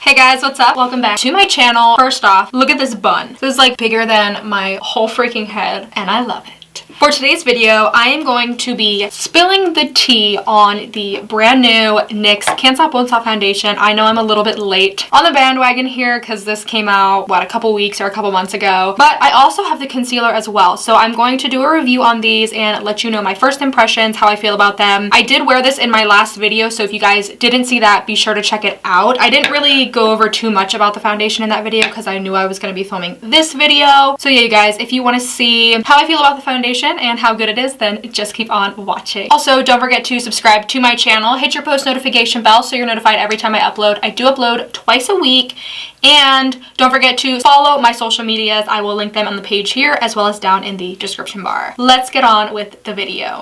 Hey guys, what's up? Welcome back to my channel. First off, look at this bun. This is like bigger than my whole freaking head and I love it. For today's video, I am going to be spilling the tea on the brand new NYX Can't Stop Won't Stop foundation. I know I'm a little bit late on the bandwagon here because this came out, what, a couple weeks or a couple months ago. But I also have the concealer as well. So I'm going to do a review on these and let you know my first impressions, how I feel about them. I did wear this in my last video, so if you guys didn't see that, be sure to check it out. I didn't really go over too much about the foundation in that video because I knew I was going to be filming this video. So yeah, you guys, if you want to see how I feel about the foundation and how good it is, then just keep on watching. Also, don't forget to subscribe to my channel, hit your post notification bell so you're notified every time I upload. I do upload twice a week, and don't forget to follow my social medias. I will link them on the page here as well as down in the description bar. Let's get on with the video.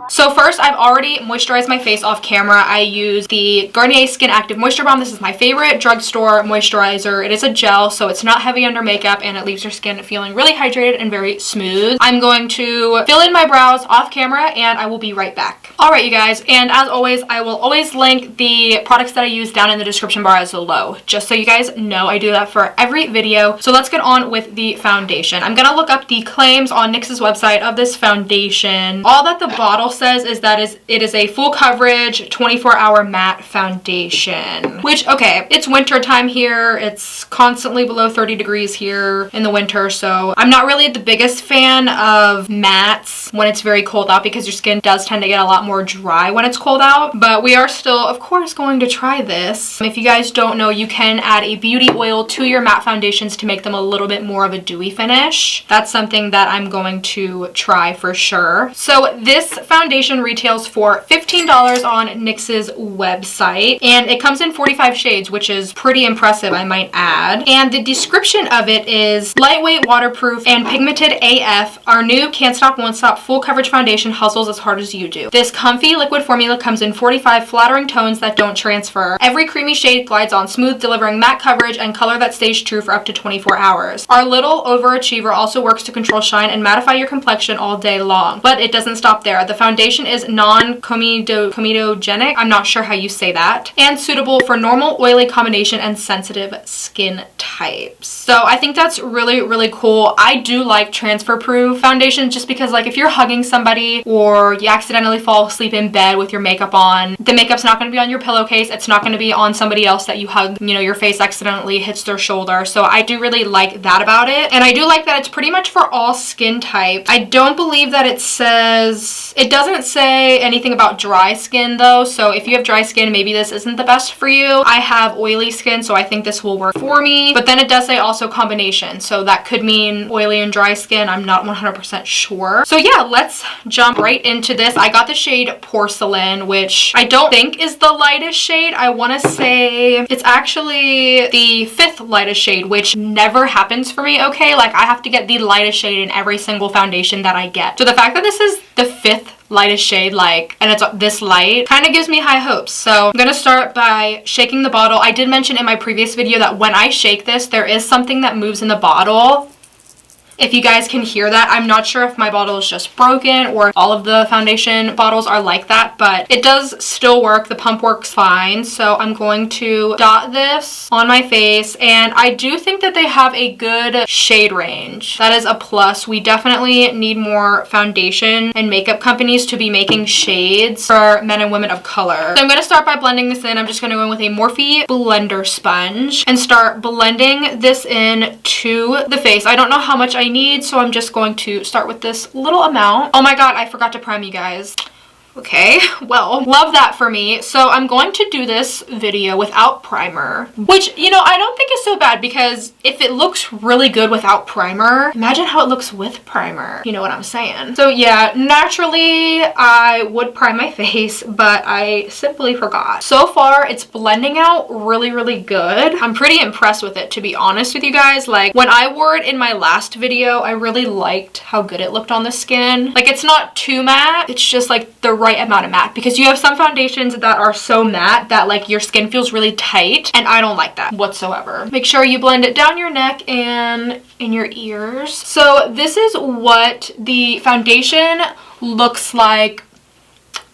So first, I've already moisturized my face off camera. I use the Garnier Skin Active Moisture Balm. This is my favorite drugstore moisturizer. It is a gel, so it's not heavy under makeup, and it leaves your skin feeling really hydrated and very smooth. I'm going to fill in my brows off camera, and I will be right back. Alright, you guys, and as always, I will always link the products that I use down in the description bar as below, just so you guys know I do that for every video. So let's get on with the foundation. I'm gonna look up the claims on NYX's website of this foundation. All that the bottle says is that it is a full coverage 24-hour matte foundation, which, okay, it's winter time here. It's constantly below 30 degrees here in the winter, so I'm not really the biggest fan of mattes when it's very cold out because your skin does tend to get a lot more dry when it's cold out. But we are still, of course, going to try this. If you guys don't know, you can add a beauty oil to your matte foundations to make them a little bit more of a dewy finish. That's something that I'm going to try for sure. So this foundation retails for $15 on NYX's website, and it comes in 45 shades, which is pretty impressive, I might add. And the description of it is lightweight, waterproof, and pigmented AF. Our new Can't Stop Won't Stop full coverage foundation hustles as hard as you do. This comfy liquid formula comes in 45 flattering tones that don't transfer. Every creamy shade glides on smooth, delivering matte coverage and color that stays true for up to 24 hours. Our little overachiever also works to control shine and mattify your complexion all day long. But it doesn't stop there. The foundation is non-comedogenic, I'm not sure how you say that, and suitable for normal, oily combination and sensitive skin types. So I think that's really, really cool. I do like transfer-proof foundations just because, like, if you're hugging somebody or you accidentally fall asleep in bed with your makeup on, the makeup's not going to be on your pillowcase. It's not going to be on somebody else that you hug, you know, your face accidentally hits their shoulder. So I do really like that about it. And I do like that it's pretty much for all skin types. I don't believe that it doesn't say anything about dry skin though, so if you have dry skin, maybe this isn't the best for you. I have oily skin, so I think this will work for me, but then it does say also combination, so that could mean oily and dry skin. I'm not 100% sure. So yeah, let's jump right into this. I got the shade Porcelain, which I don't think is the lightest shade. I want to say it's actually the 5th lightest shade, which never happens for me, okay? Like, I have to get the lightest shade in every single foundation that I get. So the fact that this is the 5th lightest shade, like, and it's this light, kind of gives me high hopes. So I'm gonna start by shaking the bottle. I did mention in my previous video that when I shake this, there is something that moves in the bottle. If you guys can hear that, I'm not sure if my bottle is just broken or all of the foundation bottles are like that, but it does still work. The pump works fine. So I'm going to dot this on my face, and I do think that they have a good shade range. That is a plus. We definitely need more foundation and makeup companies to be making shades for men and women of color. So I'm going to start by blending this in. I'm just going to go in with a Morphe blender sponge and start blending this in to the face. I don't know how much I need, so I'm just going to start with this little amount. Oh my god, I forgot to prime you guys. Okay, well, love that for me. So I'm going to do this video without primer, which, you know, I don't think is so bad because if it looks really good without primer, imagine how it looks with primer. You know what I'm saying? So yeah, naturally I would prime my face, but I simply forgot. So far, it's blending out really, really good. I'm pretty impressed with it, to be honest with you guys. Like, when I wore it in my last video, I really liked how good it looked on the skin. Like, it's not too matte. It's just like the right amount of matte, because you have some foundations that are so matte that like your skin feels really tight, and I don't like that whatsoever. Make sure you blend it down your neck and in your ears. So this is what the foundation looks like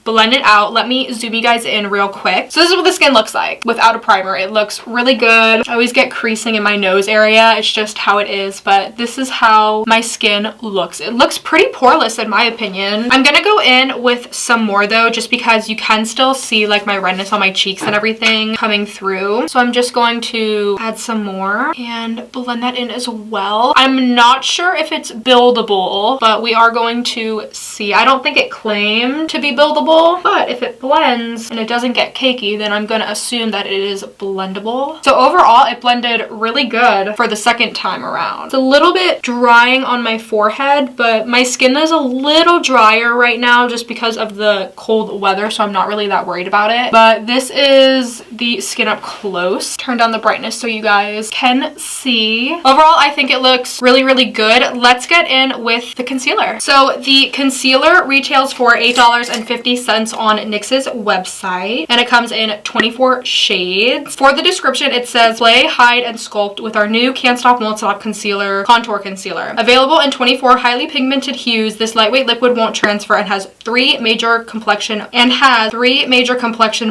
blend it out. Let me zoom you guys in real quick. So this is what the skin looks like without a primer. It looks really good. I always get creasing in my nose area. It's just how it is, but this is how my skin looks. It looks pretty poreless in my opinion. I'm gonna go in with some more though, just because you can still see like my redness on my cheeks and everything coming through. So I'm just going to add some more and blend that in as well. I'm not sure if it's buildable, but we are going to see. I don't think it claimed to be buildable, but if it blends and it doesn't get cakey, then I'm gonna assume that it is blendable. So overall, it blended really good for the second time around. It's a little bit drying on my forehead, but my skin is a little drier right now just because of the cold weather, so I'm not really that worried about it. But this is the skin up close. Turn down the brightness so you guys can see. Overall, I think it looks really, really good. Let's get in with the concealer. So the concealer retails for $8.50 on NYX's website, and it comes in 24 shades. For the description, it says, play, hide, and sculpt with our new Can't Stop Won't Stop Concealer, Contour Concealer. Available in 24 highly pigmented hues, this lightweight liquid won't transfer and has three major complexion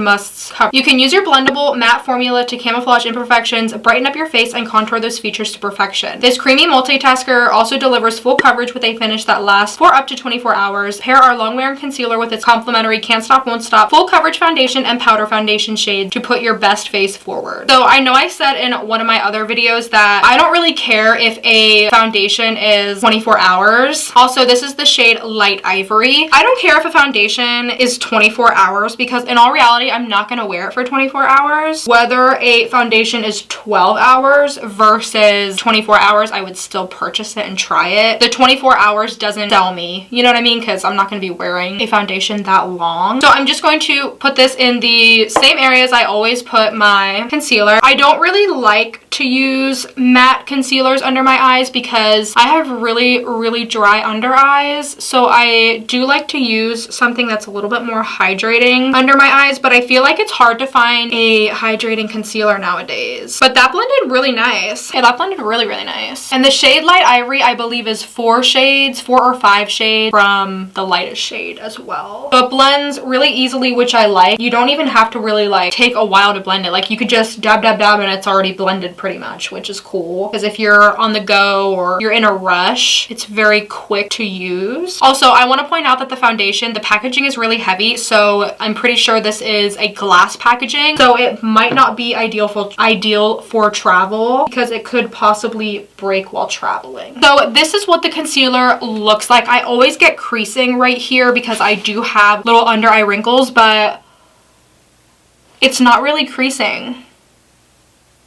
musts covered. You can use your blendable matte formula to camouflage imperfections, brighten up your face, and contour those features to perfection. This creamy multitasker also delivers full coverage with a finish that lasts for up to 24 hours. Pair our long-wearing concealer with its complimentary Can't Stop Won't Stop full coverage foundation and powder foundation shade to put your best face forward. So I know I said in one of my other videos that I don't really care if a foundation is 24 hours. Also, this is the shade Light Ivory. I don't care if a foundation is 24 hours because in all reality, I'm not going to wear it for 24 hours. Whether a foundation is 12 hours versus 24 hours, I would still purchase it and try it. The 24 hours doesn't sell me, you know what I mean? Because I'm not going to be wearing a foundation that long. So I'm just going to put this in the same areas I always put my concealer. I don't really like to use matte concealers under my eyes because I have really, really dry under eyes. So I do like to use something that's a little bit more hydrating under my eyes, but I feel like it's hard to find a hydrating concealer nowadays. But that blended really nice. Yeah, that blended really, really nice. And the shade Light Ivory, I believe, is 4 or 5 shades from the lightest shade as well. So it blends really easily, which I like. You don't even have to really like take a while to blend it. Like you could just dab, dab, dab, and it's already blended pretty much, which is cool. Because if you're on the go or you're in a rush, it's very quick to use. Also, I want to point out that the foundation, the packaging is really heavy, so I'm pretty sure this is a glass packaging, so it might not be ideal for travel because it could possibly break while traveling. So this is what the concealer looks like. I always get creasing right here because I do have little under eye wrinkles, but it's not really creasing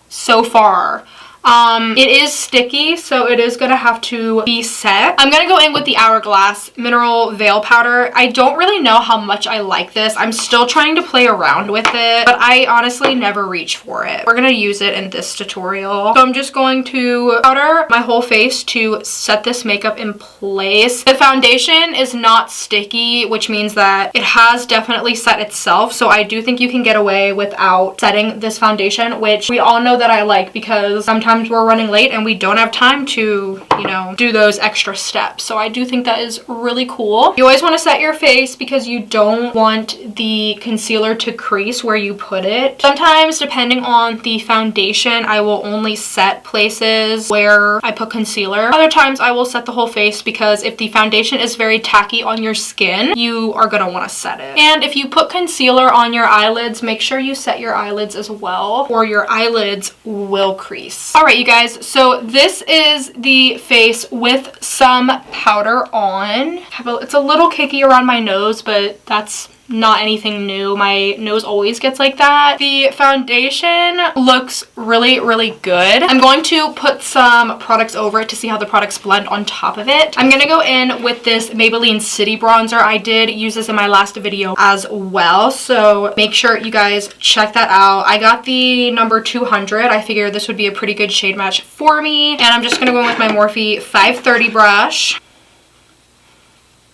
so far. It is sticky, so it is gonna have to be set. I'm gonna go in with the Hourglass Mineral Veil Powder. I don't really know how much I like this. I'm still trying to play around with it, but I honestly never reach for it. We're gonna use it in this tutorial. So I'm just going to powder my whole face to set this makeup in place. The foundation is not sticky, which means that it has definitely set itself, so I do think you can get away without setting this foundation, which we all know that I like because sometimes we're running late and we don't have time to, you know, do those extra steps. So I do think that is really cool. You always want to set your face because you don't want the concealer to crease where you put it. Sometimes, depending on the foundation, I will only set places where I put concealer. Other times I will set the whole face because if the foundation is very tacky on your skin, you are gonna want to set it. And if you put concealer on your eyelids, make sure you set your eyelids as well, or your eyelids will crease. All right, you guys, so this is the face with some powder on. It's a little kicky around my nose, but that's not anything new. My nose always gets like that. The foundation looks really, really good. I'm going to put some products over it to see how the products blend on top of it. I'm gonna go in with this Maybelline City Bronzer. I did use this in my last video as well, so make sure you guys check that out. I got the number 200. I figured this would be a pretty good shade match for me, and I'm just gonna go in with my Morphe 530 brush.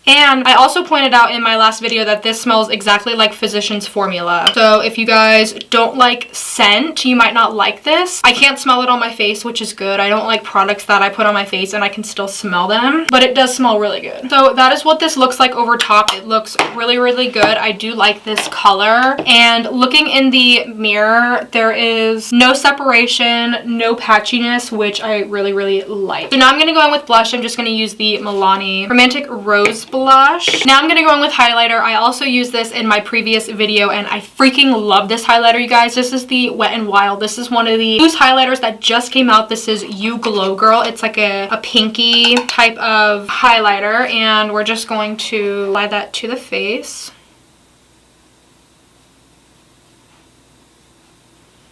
And I also pointed out in my last video that this smells exactly like Physicians Formula. So if you guys don't like scent, you might not like this. I can't smell it on my face, which is good. I don't like products that I put on my face and I can still smell them, but it does smell really good. So that is what this looks like over top. It looks really, really good. I do like this color. And looking in the mirror, there is no separation, no patchiness, which I really, really like. So now I'm going to go in with blush. I'm just going to use the Milani Romantic Rose Blush. Now I'm going to go in with highlighter. I also used this in my previous video and I freaking love this highlighter, you guys. This is the Wet n Wild. This is one of the loose highlighters that just came out. This is You Glow Girl. It's like a pinky type of highlighter, and we're just going to apply that to the face.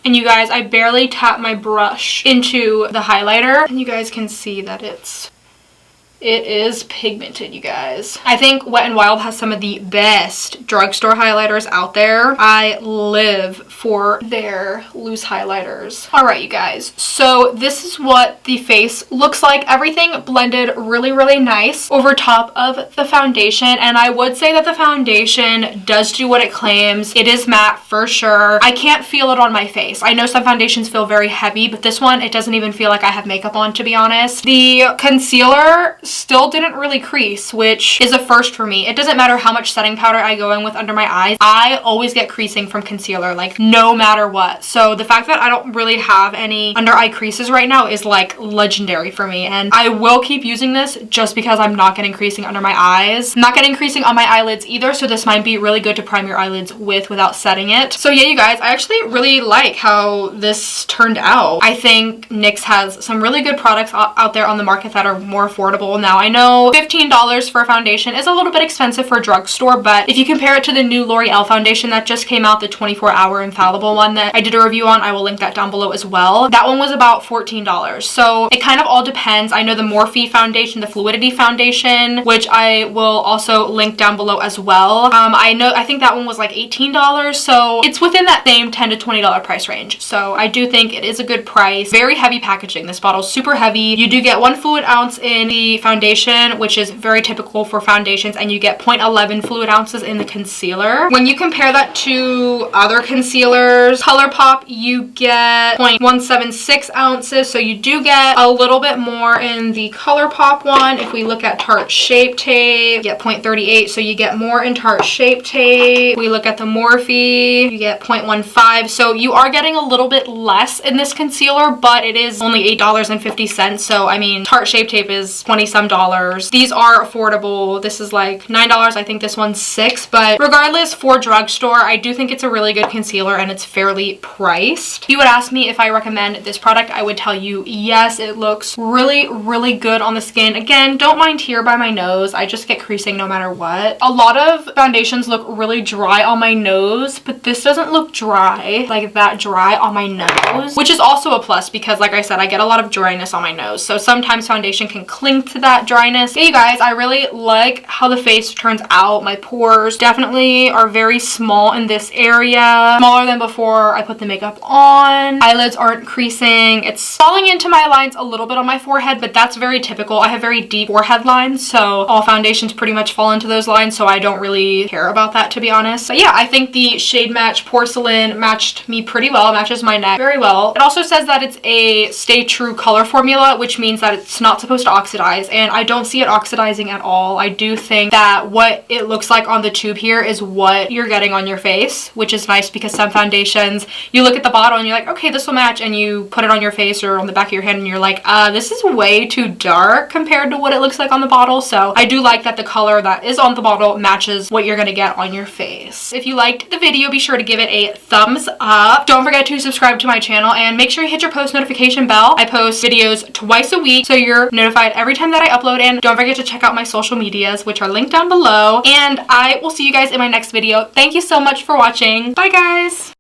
And you guys, I barely tap my brush into the highlighter, and you guys can see that it is pigmented, you guys. I think Wet n Wild has some of the best drugstore highlighters out there. I live for their loose highlighters. All right, you guys. So this is what the face looks like. Everything blended really, really nice over top of the foundation. And I would say that the foundation does do what it claims. It is matte for sure. I can't feel it on my face. I know some foundations feel very heavy, but this one, it doesn't even feel like I have makeup on, to be honest. The concealer still didn't really crease, which is a first for me. It doesn't matter how much setting powder I go in with under my eyes. I always get creasing from concealer, like no matter what. So the fact that I don't really have any under eye creases right now is like legendary for me. And I will keep using this just because I'm not getting creasing under my eyes. I'm not getting creasing on my eyelids either. So this might be really good to prime your eyelids with without setting it. So yeah, you guys, I actually really like how this turned out. I think NYX has some really good products out there on the market that are more affordable. Now I know $15 for a foundation is a little bit expensive for a drugstore, but if you compare it to the new L'Oreal foundation that just came out, the 24-hour infallible one that I did a review on, I will link that down below as well. That one was about $14. So it kind of all depends. I know the Morphe foundation, the Fluidity foundation, which I will also link down below as well. I think that one was like $18. So it's within that same $10 to $20 price range. So I do think it is a good price. Very heavy packaging. This bottle's super heavy. You do get 1 fluid ounce in the foundation, which is very typical for foundations, and you get 0.11 fluid ounces in the concealer. When you compare that to other concealers, ColourPop, you get 0.176 ounces, so you do get a little bit more in the ColourPop one. If we look at Tarte Shape Tape, you get 0.38, so you get more in Tarte Shape Tape. We look at the Morphe, you get 0.15, so you are getting a little bit less in this concealer, but it is only $8.50, so I mean, Tarte Shape Tape is 20-some dollars. These are affordable. This is like $9. I think this one's $6, but regardless, for drugstore, I do think it's a really good concealer and it's fairly priced. If you would ask me if I recommend this product, I would tell you yes. It looks really, really good on the skin. Again, don't mind here by my nose. I just get creasing no matter what. A lot of foundations look really dry on my nose, but this doesn't look dry, like that dry on my nose, which is also a plus because like I said, I get a lot of dryness on my nose. So sometimes foundation can cling to that dryness. Yeah, you guys, I really like how the face turns out. My pores definitely are very small in this area, smaller than before I put the makeup on. Eyelids aren't creasing. It's falling into my lines a little bit on my forehead, but that's very typical. I have very deep forehead lines, so all foundations pretty much fall into those lines, so I don't really care about that, to be honest. But yeah, I think the Shade Match Porcelain matched me pretty well. It matches my neck very well. It also says that it's a Stay True color formula, which means that it's not supposed to oxidize, and I don't see it oxidizing at all. I do think that what it looks like on the tube here is what you're getting on your face, which is nice because some foundations, you look at the bottle and you're like, okay, this will match, and you put it on your face or on the back of your hand and you're like, this is way too dark compared to what it looks like on the bottle. So I do like that the color that is on the bottle matches what you're gonna get on your face. If you liked the video, be sure to give it a thumbs up. Don't forget to subscribe to my channel and make sure you hit your post notification bell. I post videos twice a week, so you're notified every time that I upload, and don't forget to check out my social medias, which are linked down below, and I will see you guys in my next video. Thank you so much for watching. Bye guys!